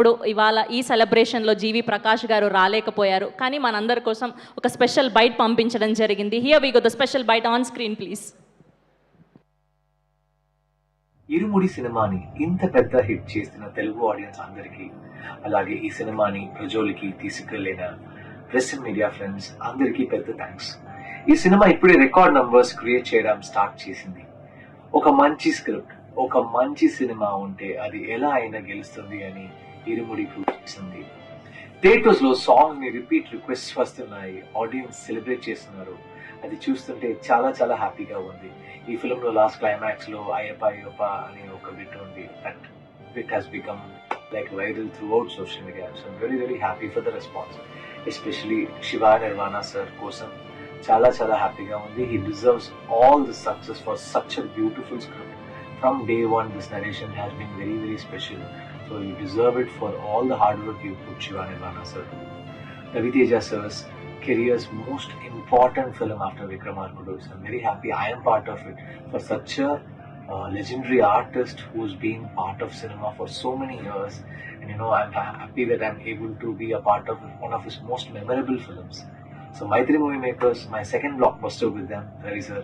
ఇప్పుడు ఇవాళ ఈ సెలబ్రేషన్లో జీవి ప్రకాష్ గారు రాలేకపోయారు, కానీ మనందరి కోసం ఒక స్పెషల్ బైట్ పంపించడం జరిగింది. Here we go the special byte on screen please. Irumudi సినిమాని ఇంత పెద్ద హిట్ చేసిన తెలుగు ఆడియన్స్ అందరికీ, అలాగే ఈ సినిమాని ప్రజోలికి తీసుకెళ్లిన ప్రెస్ అండ్ మీడియా ఫ్రెండ్స్ అందరికీ పెద్ద థ్యాంక్స్. ఈ సినిమా ఇప్పుడే రికార్డ్ నంబర్స్ క్రియేట్ చేయడం స్టార్ట్ చేసింది. ఒక మంచి స్క్రిప్ట్, ఒక మంచి సినిమా ఉంటే అది ఎలా అయినా గెలుస్తుంది అని ఇరుముడి ప్రూవ్ చేసింది. థియేటర్స్ లో సాంగ్స్ ని రిపీట్ రిక్వెస్ట్ వస్తున్నాయి, ఆడియన్స్ సెలబ్రేట్ చేస్తున్నారు. అది చూస్తుంటే చాలా చాలా హ్యాపీగా ఉంది. ఈ ఫిల్మ్ లో లాస్ట్ క్లైమాక్స్ లో అయ్యప్ప అయ్యప్ప అనే ఒక బిట్ ఉంది. That bit has become like viral through out social media. So I'm very very happy for the response. Especially Shiva Nirvana sir కోసం చాలా చాలా హ్యాపీగా ఉంది. He deserves all the success for such a beautiful script. From day one, this narration has been very, very special. So you deserve it for all the hard work you put, Shiva Nirvana sir. Ravi Teja sir's career's most important film after Vikramarkudu. So I'm very happy I am part of it. For such a legendary artist who's been part of cinema for so many years. And you know, I'm happy that I'm able to be a part of one of his most memorable films. So Maitri Movie Makers, my second blockbuster with them, Ravi sir.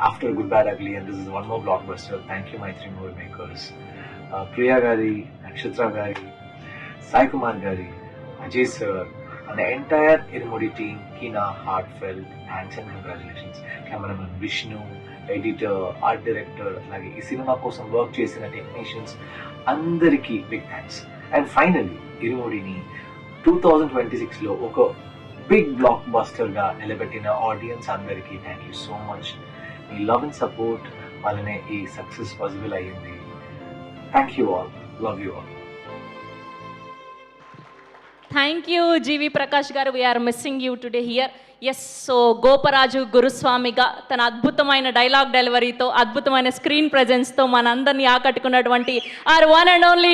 After Good Bad Ugly, and this is one more blockbuster. Thank you, Maitri Movie Makers. Priya Gari, Nakshatra Gari, Sai Kumar Gari, Ajay sir, and the entire Irumudi team, Kina, heartfelt thanks and congratulations. Cameraman Vishnu, editor, art director, alage ee cinema kosam work chesina technicians andariki big thanks. And finally, Irumudini 2026 lo oka big blockbuster ga nilabettina audience andariki thank you so much. మీ love and support వల్లనే ఈ success possible అయ్యింది. Thank you all, love you all. Thank you GV Prakash garu, we're missing you today here. Yes, so Goparaju గురుస్వామిగా తన అద్భుతమైన dialogue డెలివరీతో, అద్భుతమైన screen ప్రెజెన్స్తో మనందరినీ ఆకట్టుకున్నటువంటి ఆర్ వన్ అండ్ ఓన్లీ